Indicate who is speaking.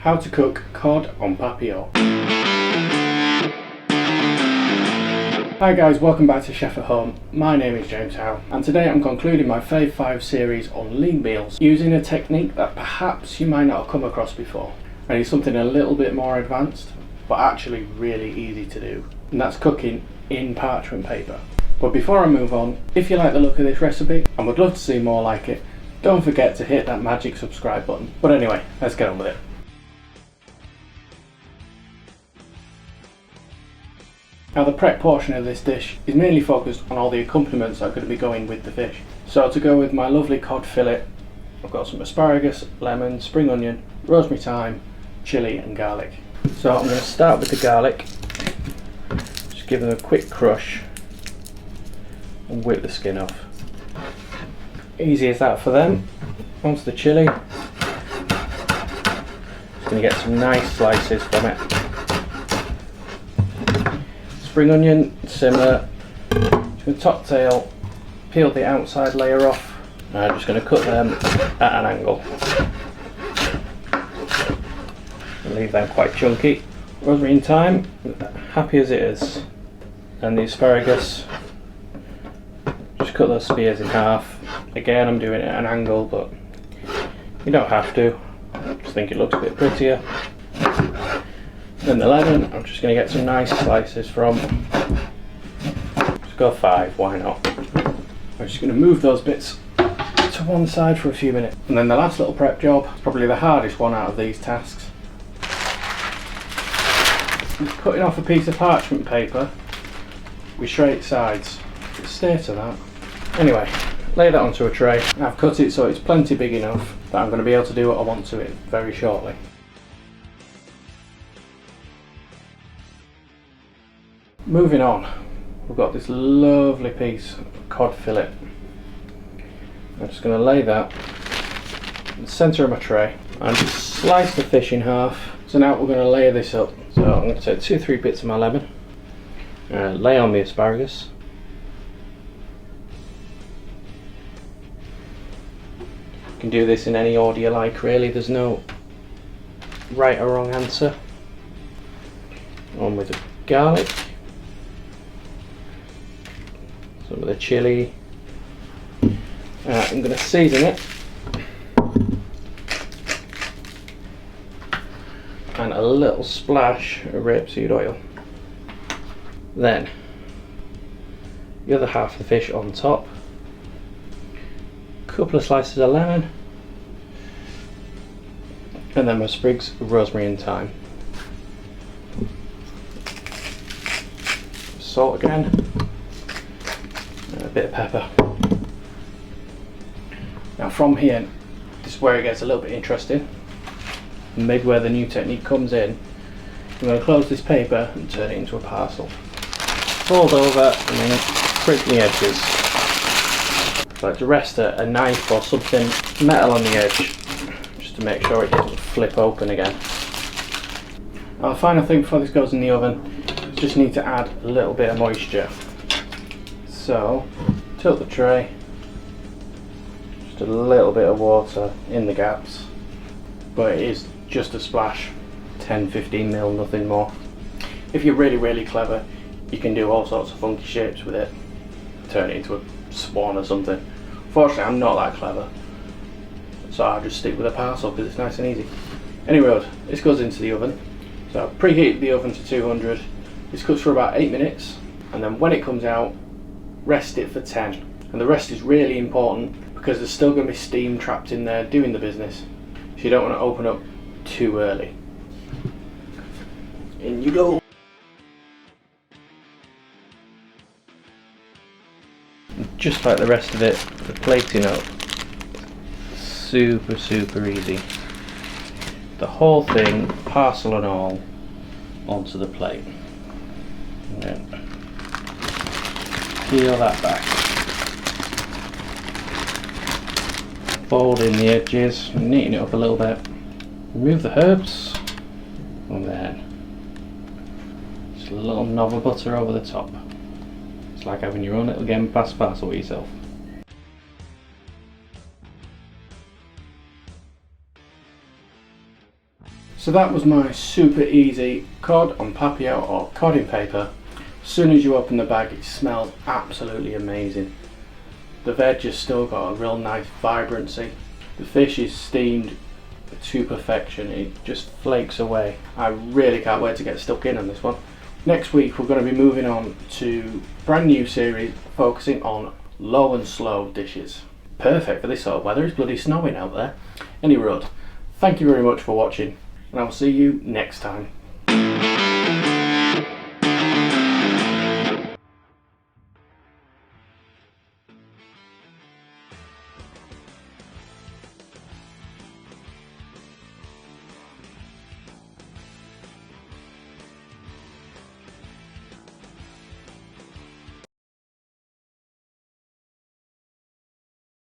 Speaker 1: How to cook cod on Papillote. Hi guys, welcome back to Chef at Home. My name is James Howe and today I'm concluding my Fave 5 series on lean meals using a technique that perhaps you might not have come across before. And it's something a little bit more advanced but actually really easy to do, and that's cooking in parchment paper. But before I move on, if you like the look of this recipe and would love to see more like it, don't forget to hit that magic subscribe button. But anyway, let's get on with it. Now the prep portion of this dish is mainly focused on all the accompaniments that are going to be going with the fish. So to go with my lovely cod fillet, I've got some asparagus, lemon, spring onion, rosemary, thyme, chilli and garlic. So I'm going to start with the garlic, just give them a quick crush and whip the skin off. Easy as that for them. Onto the chilli, just going to get some nice slices from it. Spring onion, similar, to a top tail, peel the outside layer off, and I'm just going to cut them at an angle. And leave them quite chunky. Rosemary and thyme, happy as it is. And the asparagus, just cut those spears in half. Again, I'm doing it at an angle, but you don't have to. I just think it looks a bit prettier. Then the lemon, I'm just going to get some nice slices from. Just go 5, why not? I'm just going to move those bits to one side for a few minutes. And then the last little prep job, probably the hardest one out of these tasks, is cutting off a piece of parchment paper with straight sides. Stay to that. Anyway, lay that onto a tray. I've cut it so it's plenty big enough that I'm going to be able to do what I want to it very shortly. Moving on, we've got this lovely piece of cod fillet. I'm just going to lay that in the centre of my tray and just slice the fish in half. So now we're going to layer this up. So I'm going to take 2-3 bits of my lemon, lay on the asparagus, you can do this in any order you like really, there's no right or wrong answer. On with the garlic, some of the chilli. I'm going to season it and a little splash of rapeseed oil. Then the other half of the fish on top, a couple of slices of lemon, and then my sprigs of rosemary and thyme. Salt again, and a bit of pepper. Now from here, this is where it gets a little bit interesting, and maybe where the new technique comes in. I'm going to close this paper and turn it into a parcel. Fold over and then crimp the edges. I like to rest a knife or something metal on the edge, just to make sure it doesn't flip open again. Now the final thing before this goes in the oven, is just need to add a little bit of moisture. So, tilt the tray, just a little bit of water in the gaps, but it is just a splash, 10-15 ml, nothing more. If you're really clever, you can do all sorts of funky shapes with it, turn it into a swan or something. Fortunately, I'm not that clever, so I'll just stick with a parcel because it's nice and easy. Anyway, this goes into the oven. So I've preheated the oven to 200. This cooks for about 8 minutes, and then when it comes out, rest it for 10. And the rest is really important because there's still going to be steam trapped in there doing the business, so you don't want to open up too early. In you go. Just like the rest of it, the plating up, super easy. The whole thing, parcel and all, onto the plate. And then peel that back. Fold in the edges, neaten it up a little bit. Remove the herbs, and then just a little knob of butter over the top. It's like having your own little game pass parcel with yourself. So that was my super easy cod on papillote or cod in paper. As soon as you open the bag, it smells absolutely amazing. The veg has still got a real nice vibrancy. The fish is steamed to perfection, it just flakes away. I really can't wait to get stuck in on this one. Next week we're going to be moving on to a brand new series focusing on low and slow dishes. Perfect for this sort of weather, it's bloody snowing out there. Anyway, thank you very much for watching, and I will see you next time.